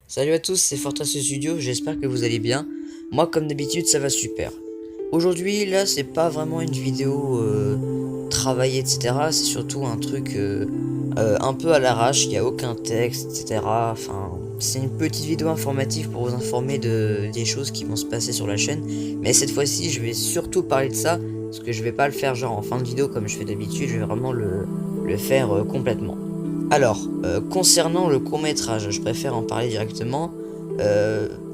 Salut à tous, c'est Fortress Studio, j'espère que vous allez bien. Moi, comme d'habitude, ça va super. Aujourd'hui, là, c'est pas vraiment une vidéo travaillée, etc. C'est surtout un truc un peu à l'arrache, il n'y a aucun texte, etc. Enfin, c'est une petite vidéo informative pour vous informer des choses qui vont se passer sur la chaîne. Mais cette fois-ci, je vais surtout parler de ça, parce que je vais pas le faire genre en fin de vidéo comme je fais d'habitude, je vais vraiment le faire complètement. Alors, concernant le court-métrage, je préfère en parler directement.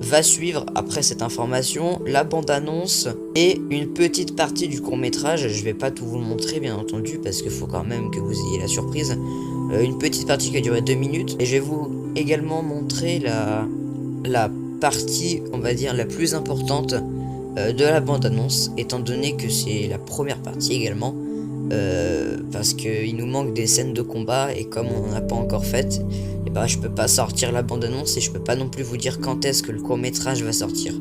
Va suivre après cette information la bande-annonce et une petite partie du court-métrage. Je vais pas tout vous montrer bien entendu parce qu'il faut quand même que vous ayez la surprise. Une petite partie qui a duré 2 minutes et je vais vous également montrer la partie, on va dire, la plus importante de la bande-annonce, étant donné que c'est la première partie également. Parce qu'il nous manque des scènes de combat et comme on n'en a pas encore fait, et bah je peux pas sortir la bande-annonce et je peux pas non plus vous dire quand est-ce que le court-métrage va sortir.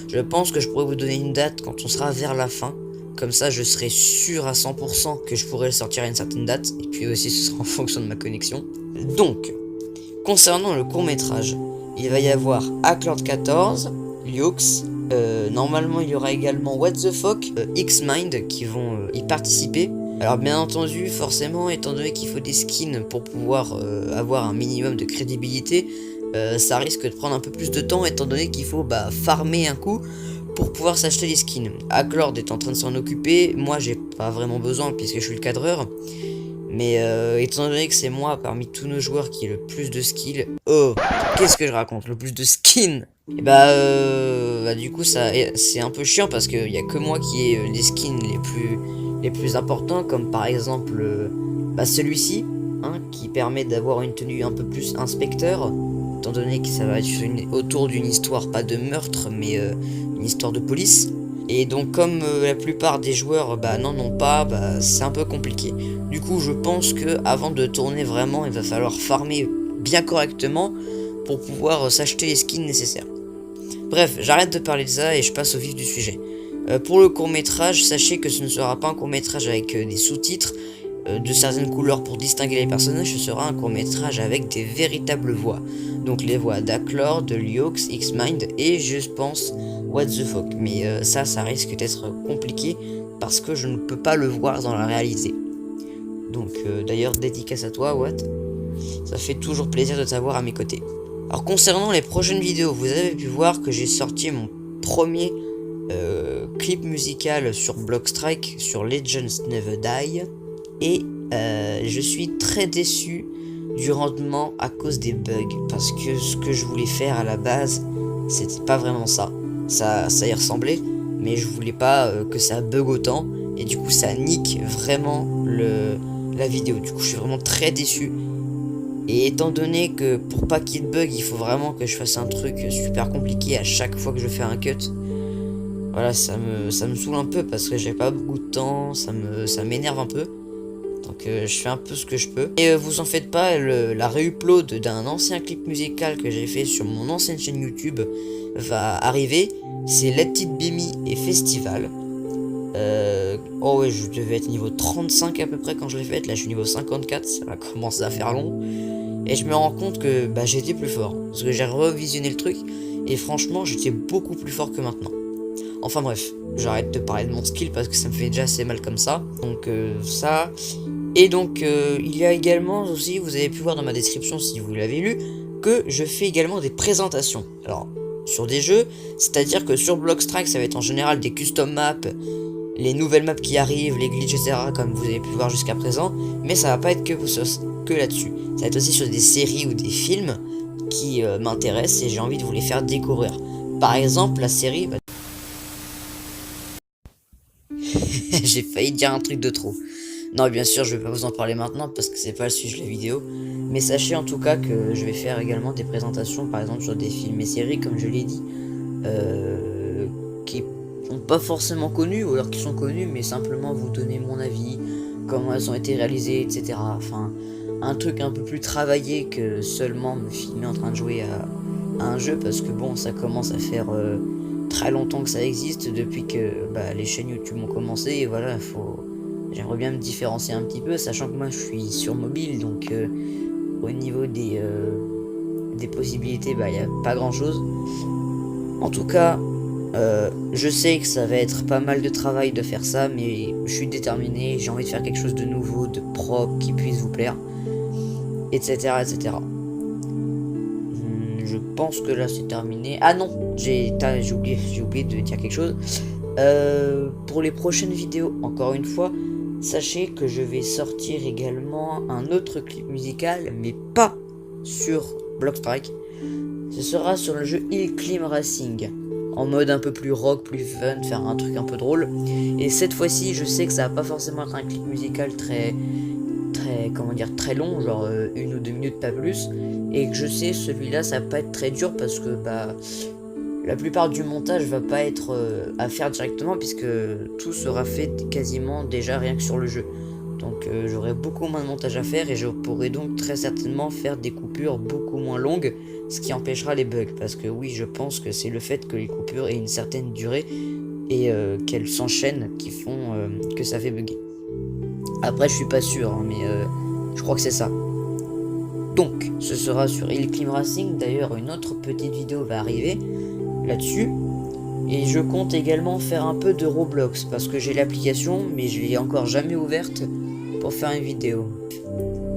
Je pense que je pourrais vous donner une date quand on sera vers la fin, comme ça je serai sûr à 100% que je pourrai le sortir à une certaine date, et puis aussi ce sera en fonction de ma connexion. Donc, concernant le court-métrage, il va y avoir Accord 14, Lux, normalement il y aura également What the Fuck, X-Mind qui vont y participer. Alors bien entendu, forcément, étant donné qu'il faut des skins pour pouvoir avoir un minimum de crédibilité, ça risque de prendre un peu plus de temps étant donné qu'il faut farmer un coup pour pouvoir s'acheter les skins. Accord est en train de s'en occuper, moi j'ai pas vraiment besoin puisque je suis le cadreur. Mais étant donné que c'est moi parmi tous nos joueurs qui ai le plus de skills. Oh, qu'est-ce que je raconte? Le plus de skins. Et du coup ça c'est un peu chiant parce qu'il y a que moi qui ai les skins les plus importants, comme par exemple celui-ci, hein, qui permet d'avoir une tenue un peu plus inspecteur, étant donné que ça va être autour d'une histoire, pas de meurtre, mais une histoire de police. Et donc comme la plupart des joueurs n'en ont pas, c'est un peu compliqué. Du coup je pense que avant de tourner vraiment, il va falloir farmer bien correctement pour pouvoir s'acheter les skins nécessaires. Bref, j'arrête de parler de ça et je passe au vif du sujet. Pour le court-métrage, sachez que ce ne sera pas un court-métrage avec des sous-titres de certaines couleurs pour distinguer les personnages, ce sera un court-métrage avec des véritables voix. Donc les voix d'Aclor, de Lyox, X-Mind et je pense What the Fuck. Mais ça risque d'être compliqué parce que je ne peux pas le voir dans la réalité. Donc d'ailleurs, dédicace à toi, What. Ça fait toujours plaisir de t'avoir à mes côtés. Alors concernant les prochaines vidéos, vous avez pu voir que j'ai sorti mon premier clip musical sur Blockstrike, sur Legends Never Die. Et je suis très déçu du rendement à cause des bugs. Parce que ce que je voulais faire à la base, c'était pas vraiment ça. Ça y ressemblait, mais je voulais pas que ça bug autant. Et du coup ça nique vraiment la vidéo. Du coup je suis vraiment très déçu. Et étant donné que pour pas qu'il y ait de bug, il faut vraiment que je fasse un truc super compliqué à chaque fois que je fais un cut. Voilà, ça me saoule un peu parce que j'ai pas beaucoup de temps, ça m'énerve un peu. Donc je fais un peu ce que je peux. Et vous en faites pas, la réupload d'un ancien clip musical que j'ai fait sur mon ancienne chaîne YouTube va arriver. C'est Let It Be Me et Festival. Oh ouais, je devais être niveau 35 à peu près quand je l'ai faite. Là je suis niveau 54, ça va commencer à faire long. Et je me rends compte que j'étais plus fort. Parce que j'ai revisionné le truc. Et franchement j'étais beaucoup plus fort que maintenant. Enfin bref, j'arrête de parler de mon skill parce que ça me fait déjà assez mal comme ça. Donc ça. Et donc il y a également aussi, vous avez pu voir dans ma description si vous l'avez lu, que je fais également des présentations. Alors sur des jeux, c'est-à-dire que sur Blockstrike ça va être en général des custom maps, les nouvelles maps qui arrivent, les glitches, etc. comme vous avez pu voir jusqu'à présent. Mais ça va pas être que là-dessus. Ça va être aussi sur des séries ou des films qui m'intéressent et j'ai envie de vous les faire découvrir. Par exemple la série... J'ai failli dire un truc de trop. Non, bien sûr, je vais pas vous en parler maintenant parce que c'est pas le sujet de la vidéo. Mais sachez en tout cas que je vais faire également des présentations, par exemple sur des films et séries, comme je l'ai dit, qui sont pas forcément connus, ou alors qui sont connus, mais simplement vous donner mon avis, comment elles ont été réalisées, etc. Enfin, un truc un peu plus travaillé que seulement me filmer en train de jouer à un jeu, parce que bon, ça commence à faire très longtemps que ça existe, depuis que les chaînes YouTube ont commencé, et voilà, j'aimerais bien me différencier un petit peu, sachant que moi je suis sur mobile, donc au niveau des des possibilités, bah il n'y a pas grand chose. En tout cas, je sais que ça va être pas mal de travail de faire ça, mais je suis déterminé, j'ai envie de faire quelque chose de nouveau, de propre, qui puisse vous plaire, etc. etc. Je pense que là c'est terminé. Ah non, j'ai oublié de dire quelque chose. Pour les prochaines vidéos, encore une fois, sachez que je vais sortir également un autre clip musical, mais pas sur Blockstrike. Ce sera sur le jeu Hill Climb Racing, en mode un peu plus rock, plus fun, faire un truc un peu drôle. Et cette fois-ci, je sais que ça va pas forcément être un clip musical très long, genre 1 ou 2 minutes, pas plus. Et que je sais, celui-là, ça va pas être très dur parce que la plupart du montage va pas être à faire directement, puisque tout sera fait quasiment déjà rien que sur le jeu. Donc j'aurai beaucoup moins de montage à faire et je pourrai donc très certainement faire des coupures beaucoup moins longues, ce qui empêchera les bugs. Parce que oui, je pense que c'est le fait que les coupures aient une certaine durée et qu'elles s'enchaînent qui font que ça fait bugger. Après je suis pas sûr, hein, mais je crois que c'est ça. Donc ce sera sur Hill Climb Racing. D'ailleurs une autre petite vidéo va arriver là-dessus. Et je compte également faire un peu de Roblox, parce que j'ai l'application, mais je l'ai encore jamais ouverte pour faire une vidéo.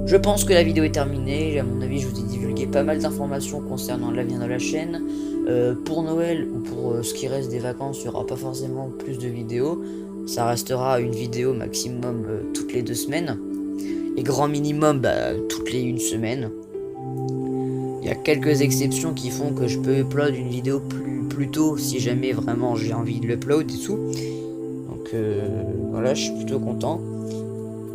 Je pense que la vidéo est terminée. À mon avis, je vous ai divulgué pas mal d'informations concernant l'avenir de la chaîne. Pour Noël ou pour ce qui reste des vacances, il n'y aura pas forcément plus de vidéos. Ça restera une vidéo maximum toutes les 2 semaines. Et grand minimum toutes les 1 semaine. Il y a quelques exceptions qui font que je peux upload une vidéo plus tôt si jamais vraiment j'ai envie de l'upload et tout. Donc voilà, je suis plutôt content.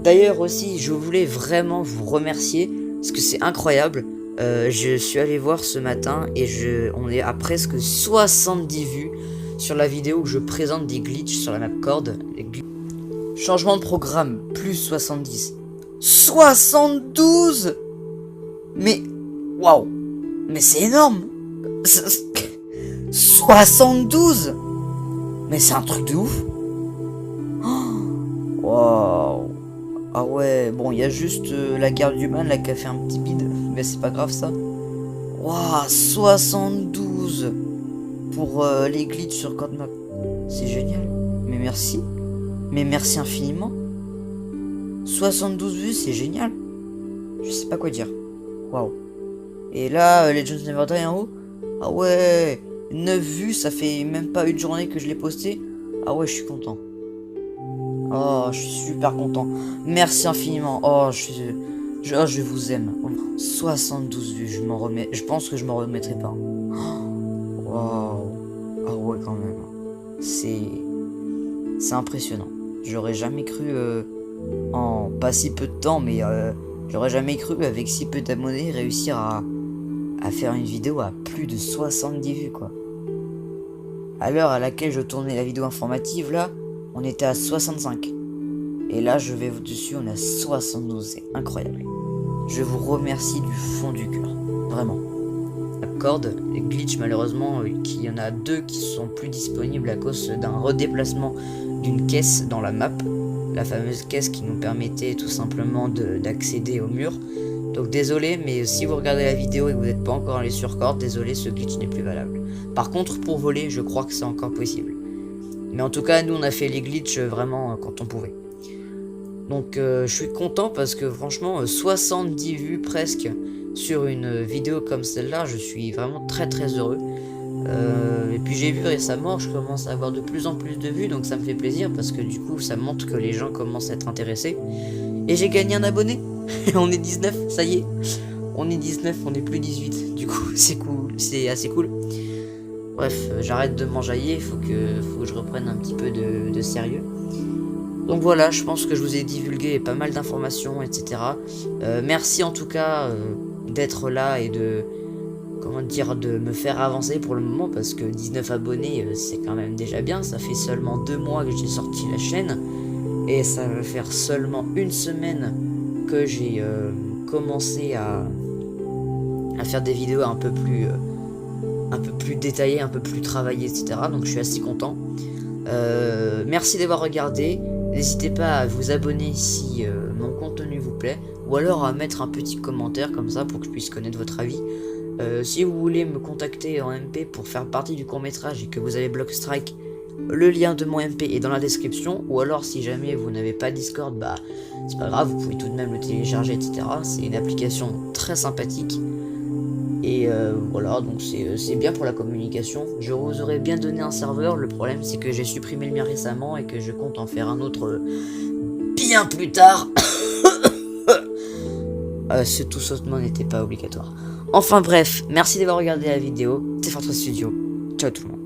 D'ailleurs aussi, je voulais vraiment vous remercier parce que c'est incroyable. Je suis allé voir ce matin et on est à presque 70 vues sur la vidéo où je présente des glitches sur la map Cord. Changement de programme, plus 70. 72! Mais, waouh! Mais c'est énorme! 72! Mais c'est un truc de ouf! Waouh! Ah ouais, bon, il y a juste la garde humaine là qui a fait un petit bide, mais c'est pas grave ça. Waouh, 72 pour les glitches sur CodeMap. C'est génial. Mais merci. Mais merci infiniment. 72 vues, c'est génial. Je sais pas quoi dire. Waouh. Et là, Legends Never Die en haut. Ah ouais, 9 vues, ça fait même pas une journée que je l'ai posté. Ah ouais, je suis content. Oh, je suis super content. Merci infiniment. Oh, je vous aime. 72 vues, je pense que je m'en remettrai pas. Waouh. Ah ouais, quand même. C'est impressionnant. J'aurais jamais cru en pas si peu de temps, mais j'aurais jamais cru avec si peu d'abonnés réussir à faire une vidéo à plus de 70 vues, quoi. À l'heure à laquelle je tournais la vidéo informative, là, on était à 65. Et là, je vais dessus, on est à 72. C'est incroyable. Je vous remercie du fond du cœur. Vraiment. La corde, les glitches, malheureusement, il y en a 2 qui sont plus disponibles à cause d'un redéplacement d'une caisse dans la map. La fameuse caisse qui nous permettait tout simplement d'accéder au mur. Donc désolé, mais si vous regardez la vidéo et que vous n'êtes pas encore allé sur corde, désolé, ce glitch n'est plus valable. Par contre, pour voler, je crois que c'est encore possible. Mais en tout cas, nous on a fait les glitches vraiment quand on pouvait. Donc je suis content parce que franchement, 70 vues presque sur une vidéo comme celle-là, je suis vraiment très heureux. Et puis j'ai vu récemment, je commence à avoir de plus en plus de vues, donc ça me fait plaisir parce que du coup ça montre que les gens commencent à être intéressés. Et j'ai gagné un abonné. On est 19, ça y est. On est 19, on est plus 18. Du coup c'est cool, c'est assez cool. Bref, j'arrête de m'enjailler, faut que je reprenne un petit peu de sérieux. Donc voilà, je pense que je vous ai divulgué pas mal d'informations, etc. Merci en tout cas d'être là et de me faire avancer pour le moment, parce que 19 abonnés, c'est quand même déjà bien. Ça fait seulement 2 mois que j'ai sorti la chaîne, et ça va faire seulement 1 semaine que j'ai commencé à faire des vidéos un peu plus détaillées, un peu plus travaillées, etc. Donc je suis assez content. Merci d'avoir regardé. N'hésitez pas à vous abonner si mon contenu vous plaît, ou alors à mettre un petit commentaire comme ça pour que je puisse connaître votre avis. Si vous voulez me contacter en MP pour faire partie du court-métrage et que vous avez Blockstrike, le lien de mon MP est dans la description. Ou alors si jamais vous n'avez pas Discord, bah c'est pas grave, vous pouvez tout de même le télécharger, etc. C'est une application très sympathique. Et voilà, donc c'est bien pour la communication. Je vous aurais bien donné un serveur, le problème c'est que j'ai supprimé le mien récemment et que je compte en faire un autre bien plus tard. Ce tout sautement n'était pas obligatoire. Enfin bref, merci d'avoir regardé la vidéo. C'est Fortress Studio. Ciao tout le monde.